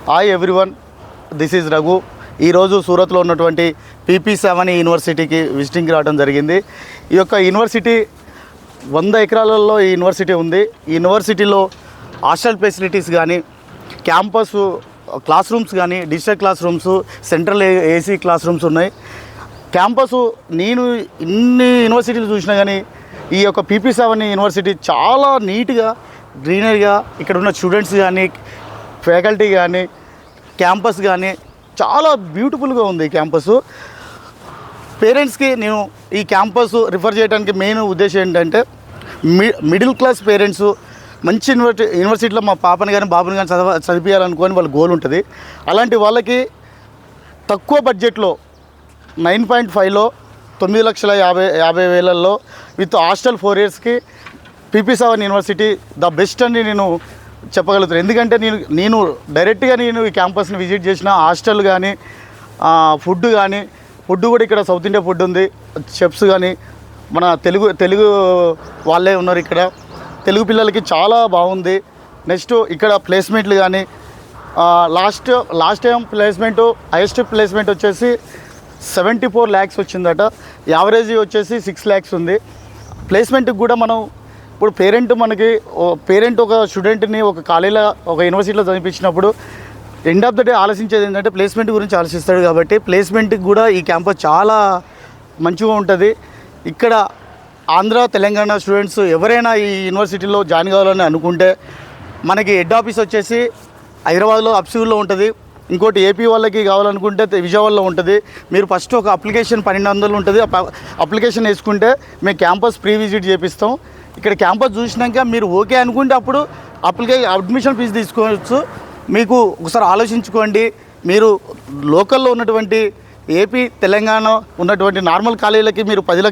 Hi everyone, this is Raghu. ఈరోజు సూరత్లో ఉన్నటువంటి PP7 యూనివర్సిటీకి విజిటింగ్కి రావడం జరిగింది. ఈ యొక్క యూనివర్సిటీ 100 ఎకరాలలో ఈ యూనివర్సిటీ ఉంది. ఈ యూనివర్సిటీలో హాస్టల్ ఫెసిలిటీస్ కానీ, క్యాంపస్ క్లాస్ రూమ్స్ కానీ, digital class rooms, central AC class rooms ఉన్నాయి. క్యాంపస్ నేను ఇన్ని యూనివర్సిటీలు చూసినా కానీ ఈ యొక్క PP7 యూనివర్సిటీ చాలా నీట్గా, గ్రీనరీగా, ఇక్కడ ఉన్న స్టూడెంట్స్ కానీ, ఫ్యాకల్టీ కానీ, క్యాంపస్ కానీ చాలా బ్యూటిఫుల్గా ఉంది. ఈ క్యాంపస్ పేరెంట్స్కి నేను ఈ క్యాంపస్ రిఫర్ చేయడానికి మెయిన్ ఉద్దేశం ఏంటంటే, మిడిల్ క్లాస్ పేరెంట్స్ మంచి యూనివర్సిటీలో మా పాపని కానీ బాబుని కానీ చదివించాలనుకొని వాళ్ళ గోల్ ఉంటుంది. అలాంటి వాళ్ళకి తక్కువ బడ్జెట్లో 9.5లో 9,50,000 విత్ హాస్టల్ 4 ఇయర్స్కి PP7 యూనివర్సిటీ ద బెస్ట్ అని నేను చెప్పగలుగుతాను. ఎందుకంటే నేను డైరెక్ట్గా ఈ క్యాంపస్ని విజిట్ చేసిన హాస్టల్ కానీ, ఫుడ్ కూడా ఇక్కడ సౌత్ ఇండియా ఫుడ్ ఉంది. చెఫ్స్ కానీ మన తెలుగు వాళ్ళే ఉన్నారు. ఇక్కడ తెలుగు పిల్లలకి చాలా బాగుంది. నెక్స్ట్ ఇక్కడ ప్లేస్మెంట్లు కానీ లాస్ట్ టైం హైయెస్ట్ ప్లేస్మెంట్ వచ్చేసి 74 lakhs వచ్చిందట. యావరేజ్ వచ్చేసి 6 lakhs ఉంది. ప్లేస్మెంట్కి కూడా మనం ఇప్పుడు పేరెంట్ ఒక స్టూడెంట్ని ఒక కాలేజీలో ఒక యూనివర్సిటీలో చదివించినప్పుడు ఎండ్ ఆఫ్ ద డే ఆలోచించేది ఏంటంటే ప్లేస్మెంట్ గురించి ఆలోచిస్తాడు. కాబట్టి ప్లేస్మెంట్కి కూడా ఈ క్యాంపస్ చాలా మంచిగా ఉంటుంది. ఇక్కడ ఆంధ్ర తెలంగాణ స్టూడెంట్స్ ఎవరైనా ఈ యూనివర్సిటీలో జాయిన్ కావాలని అనుకుంటే మనకి హెడ్ ఆఫీస్ వచ్చేసి హైదరాబాద్లో అప్సూర్లో ఉంటుంది. ఇంకోటి ఏపీ వాళ్ళకి కావాలనుకుంటే విజయవాడలో ఉంటుంది. మీరు ఫస్ట్ ఒక అప్లికేషన్ 1200 ఉంటుంది. అప్లికేషన్ వేసుకుంటే మేము క్యాంపస్ ప్రీ విజిట్ చేపిస్తాం. ఇక్కడ క్యాంపస్ చూసినాక మీరు ఓకే అనుకుంటే అప్పుడు అడ్మిషన్ ఫీజు తీసుకోవచ్చు. మీకు ఒకసారి ఆలోచించుకోండి. మీరు లోకల్లో ఉన్నటువంటి ఏపీ తెలంగాణ ఉన్నటువంటి నార్మల్ కాలేజీలకి మీరు 10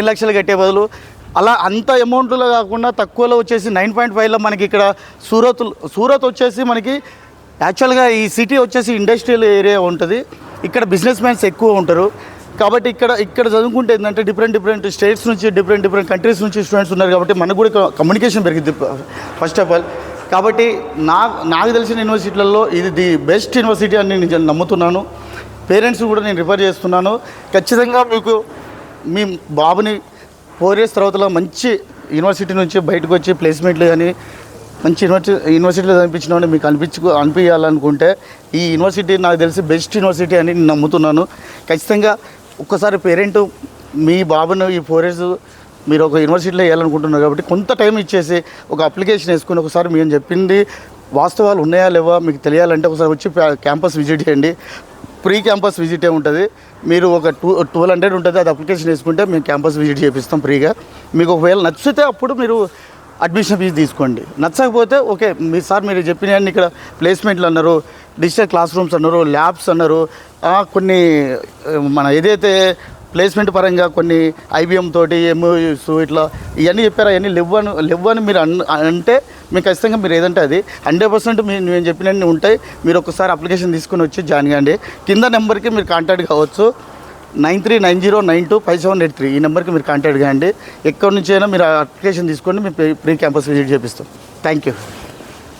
లక్షలు కట్టే బదులు అలా అంత అమౌంట్లో కాకుండా తక్కువలో వచ్చేసి 9.5లో మనకి ఇక్కడ సూరత్ వచ్చేసి మనకి యాక్చువల్గా ఈ సిటీ వచ్చేసి ఇండస్ట్రియల్ ఏరియా ఉంటుంది. ఇక్కడ బిజినెస్ మ్యాన్స్ ఎక్కువ ఉంటారు. కాబట్టి ఇక్కడ చదువుకుంటే ఏంటంటే డిఫరెంట్ స్టేట్స్ నుంచి డిఫరెంట్ కంట్రీస్ నుంచి స్టూడెంట్స్ ఉన్నారు. కాబట్టి మనకు కూడా కమ్యూనికేషన్ పెరిగింది ఫస్ట్ ఆఫ్ ఆల్. కాబట్టి నాకు తెలిసిన యూనివర్సిటీలలో ఇది ది బెస్ట్ యూనివర్సిటీ అని నేను నమ్ముతున్నాను. పేరెంట్స్ కూడా నేను రిఫర్ చేస్తున్నాను. ఖచ్చితంగా మీకు మీ బాబుని 4 years తర్వాత మంచి యూనివర్సిటీ నుంచి బయటకు వచ్చి ప్లేస్మెంట్లు కానీ మంచి యూనివర్సిటీలో చదివించిన మీకు అనిపించాలనుకుంటే ఈ యూనివర్సిటీ నాకు తెలిసి బెస్ట్ యూనివర్సిటీ అని నేను నమ్ముతున్నాను. ఖచ్చితంగా ఒక్కసారి పేరెంట్ మీ బాబును ఈ 4 years మీరు ఒక యూనివర్సిటీలో వేయాలనుకుంటున్నారు కాబట్టి కొంత టైం ఇచ్చేసి ఒక అప్లికేషన్ వేసుకుని ఒకసారి మేము చెప్పింది వాస్తవాలు ఉన్నాయా లేవా మీకు తెలియాలంటే ఒకసారి వచ్చి క్యాంపస్ విజిట్ చేయండి. ప్రీ క్యాంపస్ విజిటే ఉంటుంది. మీరు ఒక 1200 ఉంటుంది. అది అప్లికేషన్ వేసుకుంటే మేము క్యాంపస్ విజిట్ చేపిస్తాం ఫ్రీగా. మీకు ఒకవేళ నచ్చితే అప్పుడు మీరు అడ్మిషన్ ఫీజు తీసుకోండి. నచ్చకపోతే ఓకే మీరు చెప్పిన ఇక్కడ ప్లేస్మెంట్లు అన్నారు, డిజిటల్ క్లాస్ రూమ్స్ అన్నారు, ల్యాబ్స్ అన్నారు, కొన్ని మన ఏదైతే ప్లేస్మెంట్ పరంగా కొన్ని IBM తోటి MOUs ఇట్లా ఇవన్నీ చెప్పారు. అవన్నీ లేవని మీరు అంటే మీకు ఖచ్చితంగా మీరు ఏదంటే అది 100% నేను చెప్పినన్ని ఉంటాయి. మీరు ఒకసారి అప్లికేషన్ తీసుకుని వచ్చి జాయిన్ కాండి. కింద నెంబర్కి మీరు కాంటాక్ట్ కావచ్చు. 9390925783 ఈ నెంబర్కి మీరు కాంటాక్ట్ కాండి. ఎక్కడి నుంచి అయినా మీరు అప్లికేషన్ తీసుకోండి. మేము ప్రీ క్యాంపస్ విజిట్ చేపిస్తాం. Thank you.